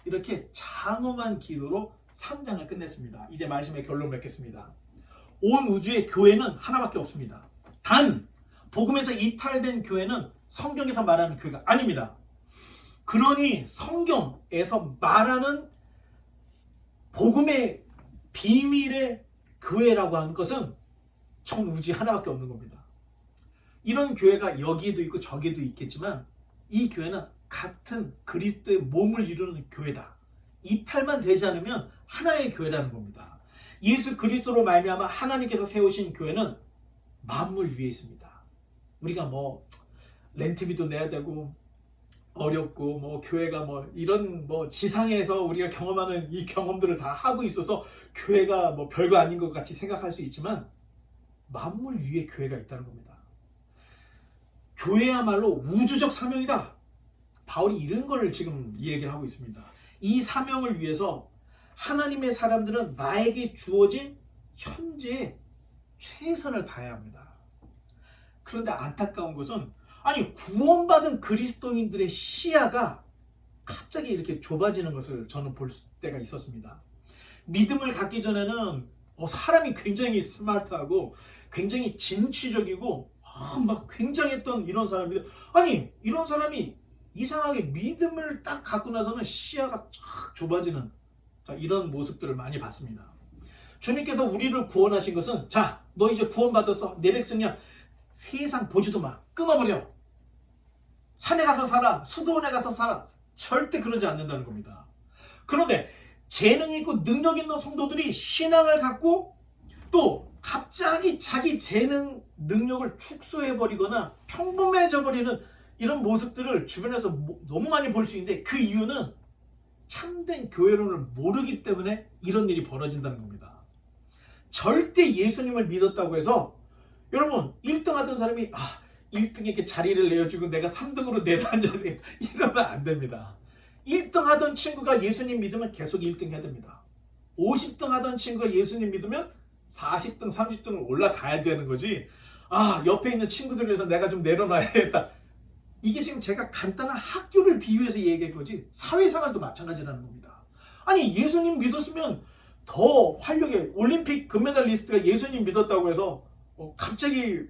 이렇게 장엄한 기도로 3장을 끝냈습니다. 이제 말씀의 결론 맺겠습니다. 온 우주의 교회는 하나밖에 없습니다. 단 복음에서 이탈된 교회는 성경에서 말하는 교회가 아닙니다. 그러니 성경에서 말하는 복음의 비밀의 교회라고 하는 것은 전 우주에 하나밖에 없는 겁니다. 이런 교회가 여기에도 있고 저기에도 있겠지만 이 교회는 같은 그리스도의 몸을 이루는 교회다. 이탈만 되지 않으면 하나의 교회라는 겁니다. 예수 그리스도로 말미암아 하나님께서 세우신 교회는 만물 위에 있습니다. 우리가 뭐 렌트비도 내야 되고 어렵고 뭐 교회가 뭐 이런 뭐 지상에서 우리가 경험하는 이 경험들을 다 하고 있어서 교회가 뭐 별거 아닌 것 같이 생각할 수 있지만 만물 위에 교회가 있다는 겁니다. 교회야말로 우주적 사명이다. 바울이 이런 걸 지금 얘기를 하고 있습니다. 이 사명을 위해서 하나님의 사람들은 나에게 주어진 현재의 최선을 다해야 합니다. 그런데 안타까운 것은 아니 구원받은 그리스도인들의 시야가 갑자기 이렇게 좁아지는 것을 저는 볼 때가 있었습니다. 믿음을 갖기 전에는 사람이 굉장히 스마트하고 굉장히 진취적이고 막 굉장했던 이런 사람인데 아니 이런 사람이 이상하게 믿음을 딱 갖고 나서는 시야가 쫙 좁아지는 이런 모습들을 많이 봤습니다. 주님께서 우리를 구원하신 것은 자, 너 이제 구원받았어. 내 백성이야. 세상 보지도 마. 끊어버려. 산에 가서 살아. 수도원에 가서 살아. 절대 그러지 않는다는 겁니다. 그런데 재능 있고 능력 있는 성도들이 신앙을 갖고 또 갑자기 자기 재능, 능력을 축소해버리거나 평범해져버리는 이런 모습들을 주변에서 너무 많이 볼 수 있는데 그 이유는 참된 교회론을 모르기 때문에 이런 일이 벌어진다는 겁니다. 절대 예수님을 믿었다고 해서 여러분 1등 하던 사람이 1등에게 자리를 내어주고 내가 3등으로 내려앉아야 되겠다 이러면 안 됩니다. 1등 하던 친구가 예수님 믿으면 계속 1등 해야 됩니다. 50등 하던 친구가 예수님 믿으면 40등, 30등을 올라가야 되는 거지 옆에 있는 친구들 위해서 내가 좀 내려놔야겠다. 이게 지금 제가 간단한 학교를 비유해서 얘기한 거지 사회생활도 마찬가지라는 겁니다. 아니 예수님 믿었으면 더 활력에 올림픽 금메달리스트가 예수님 믿었다고 해서 갑자기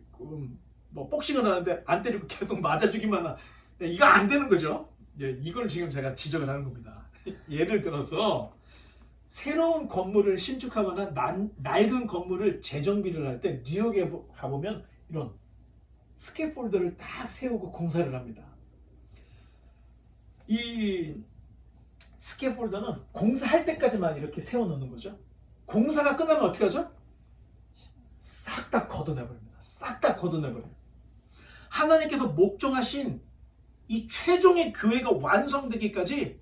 뭐 복싱을 하는데 안 때리고 계속 맞아주기만 하 이거 안 되는 거죠. 이걸 지금 제가 지적을 하는 겁니다. 예를 들어서 새로운 건물을 신축하거나 낡은 건물을 재정비를 할 때 뉴욕에 가보면 이런 스캐폴더를 딱 세우고 공사를 합니다. 이 스캐폴더는 공사할 때까지만 이렇게 세워놓는 거죠. 공사가 끝나면 어떻게 하죠? 싹 다 걷어내버립니다. 싹 다 걷어내버려요. 하나님께서 목정하신 이 최종의 교회가 완성되기까지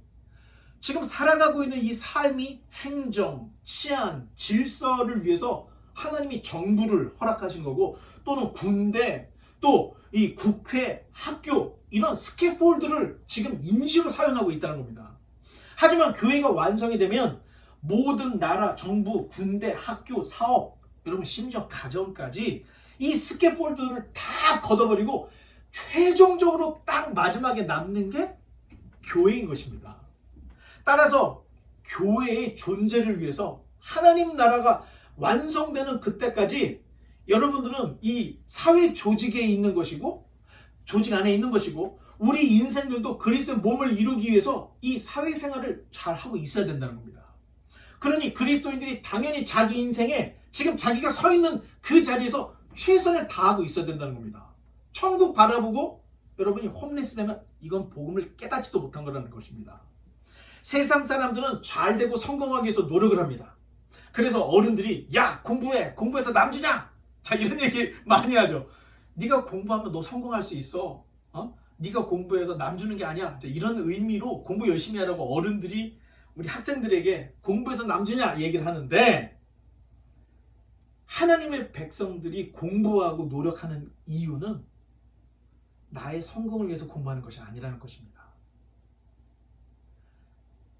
지금 살아가고 있는 이 삶이 행정, 치안, 질서를 위해서 하나님이 정부를 허락하신 거고 또는 군대, 또 이 국회, 학교 이런 스캐폴드를 지금 임시로 사용하고 있다는 겁니다. 하지만 교회가 완성이 되면 모든 나라, 정부, 군대, 학교, 사업, 여러분 심지어 가정까지 이 스캐폴드를 다 걷어버리고 최종적으로 딱 마지막에 남는 게 교회인 것입니다. 따라서 교회의 존재를 위해서 하나님 나라가 완성되는 그때까지 여러분들은 이 사회 조직에 있는 것이고 조직 안에 있는 것이고 우리 인생들도 그리스도의 몸을 이루기 위해서 이 사회생활을 잘 하고 있어야 된다는 겁니다. 그러니 그리스도인들이 당연히 자기 인생에 지금 자기가 서 있는 그 자리에서 최선을 다하고 있어야 된다는 겁니다. 천국 바라보고 여러분이 홈리스 되면 이건 복음을 깨닫지도 못한 거라는 것입니다. 세상 사람들은 잘 되고 성공하기 위해서 노력을 합니다. 그래서 어른들이 야 공부해, 공부해서 남주냐, 자 이런 얘기 많이 하죠. 네가 공부하면 너 성공할 수 있어. 네가 공부해서 남주는 게 아니야. 자, 이런 의미로 공부 열심히 하라고 어른들이 우리 학생들에게 공부해서 남주냐 얘기를 하는데 하나님의 백성들이 공부하고 노력하는 이유는 나의 성공을 위해서 공부하는 것이 아니라는 것입니다.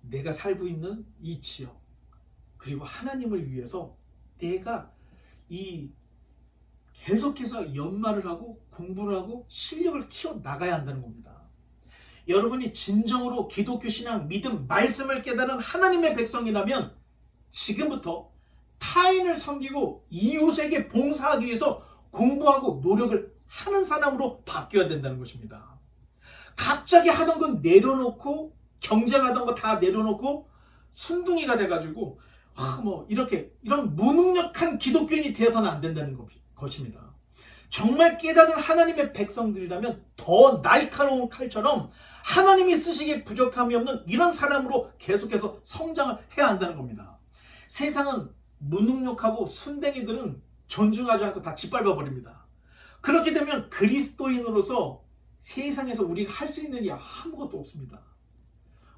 내가 살고 있는 이 지역 그리고 하나님을 위해서 내가 계속해서 연말을 하고 공부를 하고 실력을 키워 나가야 한다는 겁니다. 여러분이 진정으로 기독교 신앙, 믿음, 말씀을 깨달은 하나님의 백성이라면 지금부터 타인을 섬기고 이웃에게 봉사하기 위해서 공부하고 노력을 하는 사람으로 바뀌어야 된다는 것입니다. 갑자기 하던 건 내려놓고 경쟁하던 거 다 내려놓고 순둥이가 돼가지고 이런 무능력한 기독교인이 되어서는 안 된다는 것입니다. 정말 깨달은 하나님의 백성들이라면 더 날카로운 칼처럼 하나님이 쓰시기에 부족함이 없는 이런 사람으로 계속해서 성장을 해야 한다는 겁니다. 세상은 무능력하고 순댕이들은 존중하지 않고 다 짓밟아 버립니다. 그렇게 되면 그리스도인으로서 세상에서 우리가 할 수 있는 일이 아무것도 없습니다.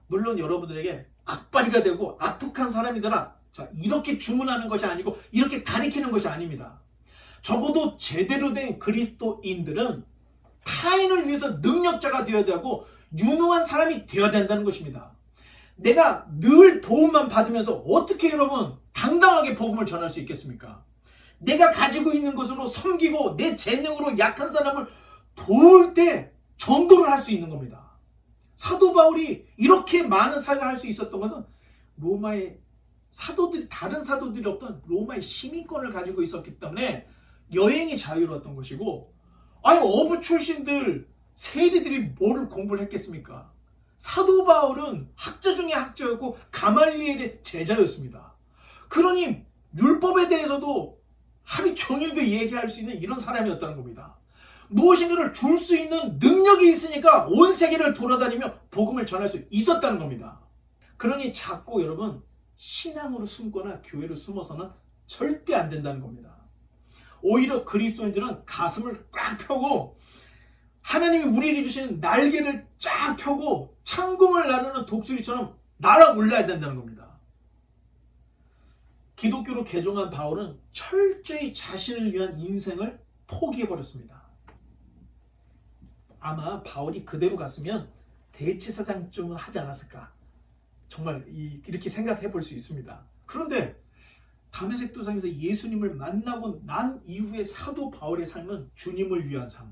물론 여러분들에게 악바리가 되고 악독한 사람이더라, 자, 이렇게 주문하는 것이 아니고 이렇게 가리키는 것이 아닙니다. 적어도 제대로 된 그리스도인들은 타인을 위해서 능력자가 되어야 되고 유능한 사람이 되어야 된다는 것입니다. 내가 늘 도움만 받으면서 어떻게 여러분 당당하게 복음을 전할 수 있겠습니까? 내가 가지고 있는 것으로 섬기고 내 재능으로 약한 사람을 도울 때 전도를 할 수 있는 겁니다. 사도 바울이 이렇게 많은 사역을 할 수 있었던 것은 로마의 사도들이, 다른 사도들이 없던 로마의 시민권을 가지고 있었기 때문에 여행이 자유로웠던 것이고, 아니 어부 출신들 세리들이 뭐를 공부를 했겠습니까? 사도 바울은 학자 중에 학자였고 가말리엘의 제자였습니다. 그러니 율법에 대해서도 하루 종일도 얘기할 수 있는 이런 사람이었다는 겁니다. 무엇인가를 줄 수 있는 능력이 있으니까 온 세계를 돌아다니며 복음을 전할 수 있었다는 겁니다. 그러니 자꾸 여러분 신앙으로 숨거나 교회로 숨어서는 절대 안 된다는 겁니다. 오히려 그리스도인들은 가슴을 꽉 펴고 하나님이 우리에게 주시는 날개를 쫙 펴고 창공을 나르는 독수리처럼 날아올라야 된다는 겁니다. 기독교로 개종한 바울은 철저히 자신을 위한 인생을 포기해버렸습니다. 아마 바울이 그대로 갔으면 대치사장쯤은 하지 않았을까, 정말 이렇게 생각해 볼 수 있습니다. 그런데 다메섹 도상에서 예수님을 만나고 난 이후의 사도 바울의 삶은 주님을 위한 삶,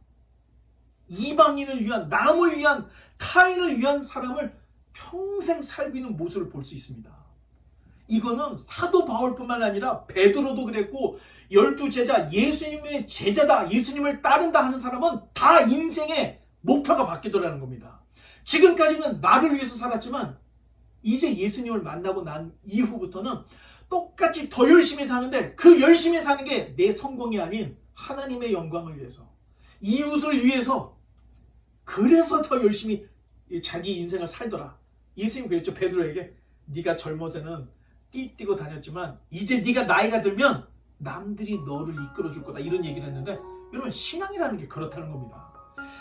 이방인을 위한, 남을 위한, 타인을 위한 사람을 평생 살고 있는 모습을 볼 수 있습니다. 이거는 사도 바울뿐만 아니라 베드로도 그랬고 12 제자, 예수님의 제자다, 예수님을 따른다 하는 사람은 다 인생의 목표가 바뀌더라는 겁니다. 지금까지는 나를 위해서 살았지만 이제 예수님을 만나고 난 이후부터는 똑같이 더 열심히 사는데 그 열심히 사는 게 내 성공이 아닌 하나님의 영광을 위해서, 이웃을 위해서, 그래서 더 열심히 자기 인생을 살더라. 예수님 그랬죠, 베드로에게. 네가 젊어서는 띠뛰고 다녔지만 이제 네가 나이가 들면 남들이 너를 이끌어줄 거다, 이런 얘기를 했는데, 여러분 신앙이라는 게 그렇다는 겁니다.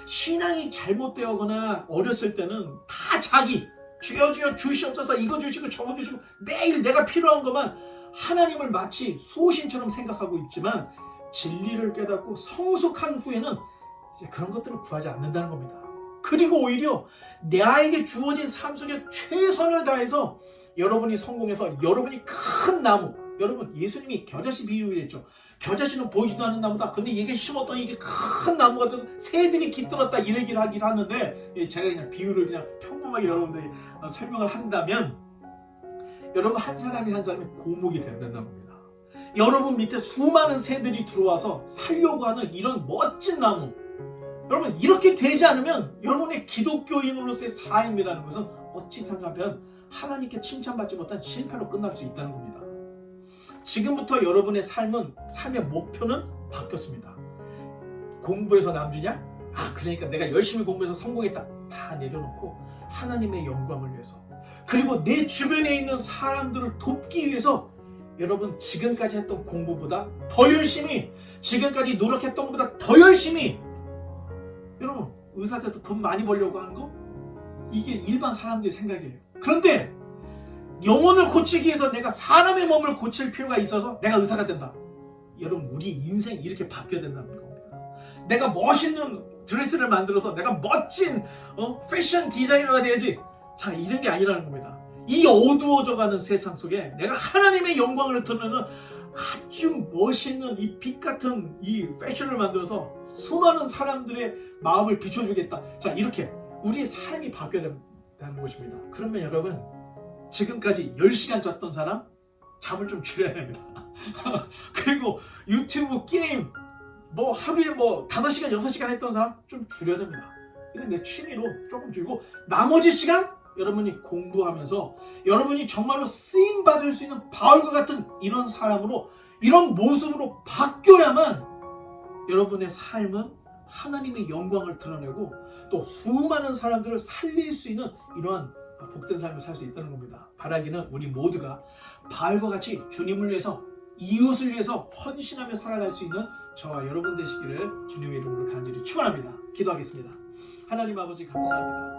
신앙이 잘못되거나 어렸을 때는 다 자기, 주여 주여 주시옵소서, 이거 주시고 저거 주시고 매일 내가 필요한 것만 하나님을 마치 소신처럼 생각하고 있지만, 진리를 깨닫고 성숙한 후에는 이제 그런 것들을 구하지 않는다는 겁니다. 그리고 오히려 나에게 주어진 삶 속에 최선을 다해서 여러분이 성공해서 여러분이 큰 나무, 여러분 예수님이 겨자씨 비유를 했죠. 겨자씨는 보이지도 않는 나무다. 근데 이게 심었더니 이게 큰 나무가 돼서 새들이 깃들었다, 이 얘기를 하긴 하는데, 제가 그냥 비유를 그냥 평범하게 여러분들이 설명을 한다면, 여러분 한 사람이 한 사람이 고목이 돼야 된다는 겁니다. 여러분 밑에 수많은 새들이 들어와서 살려고 하는 이런 멋진 나무, 여러분 이렇게 되지 않으면 여러분의 기독교인으로서의 삶이라는 것은 어찌 생각하면 하나님께 칭찬받지 못한 실패로 끝날 수 있다는 겁니다. 지금부터 여러분의 삶의 목표는 바뀌었습니다. 공부해서 남주냐? 그러니까 내가 열심히 공부해서 성공했다. 다 내려놓고 하나님의 영광을 위해서, 그리고 내 주변에 있는 사람들을 돕기 위해서 여러분 지금까지 했던 공부보다 더 열심히, 지금까지 노력했던 것보다 더 열심히. 여러분 의사들도 돈 많이 벌려고 하는 거, 이게 일반 사람들의 생각이에요. 그런데 영혼을 고치기 위해서 내가 사람의 몸을 고칠 필요가 있어서 내가 의사가 된다. 여러분 우리 인생이 이렇게 바뀌어야 된다는 겁니다. 내가 멋있는 드레스를 만들어서 내가 멋진 패션 디자이너가 돼야지, 자, 이런 게 아니라는 겁니다. 이 어두워져가는 세상 속에 내가 하나님의 영광을 드러내는 아주 멋있는 이 빛 같은 이 패션을 만들어서 수많은 사람들의 마음을 비춰주겠다. 자, 이렇게 우리의 삶이 바뀌어야 된다는 것입니다. 그러면 여러분 지금까지 10시간 잤던 사람 잠을 좀 줄여야 됩니다. 그리고 유튜브 게임 하루에 5시간 6시간 했던 사람 좀 줄여야 됩니다. 이건 내 취미로 조금 줄이고, 나머지 시간 여러분이 공부하면서 여러분이 정말로 쓰임받을 수 있는 바울과 같은 이런 사람으로, 이런 모습으로 바뀌어야만 여러분의 삶은 하나님의 영광을 드러내고 또 수많은 사람들을 살릴 수 있는 이러한 복된 삶을 살 수 있다는 겁니다. 바라기는 우리 모두가 바울과 같이 주님을 위해서, 이웃을 위해서 헌신하며 살아갈 수 있는 저와 여러분 되시기를 주님의 이름으로 간절히 축원합니다. 기도하겠습니다. 하나님 아버지 감사합니다.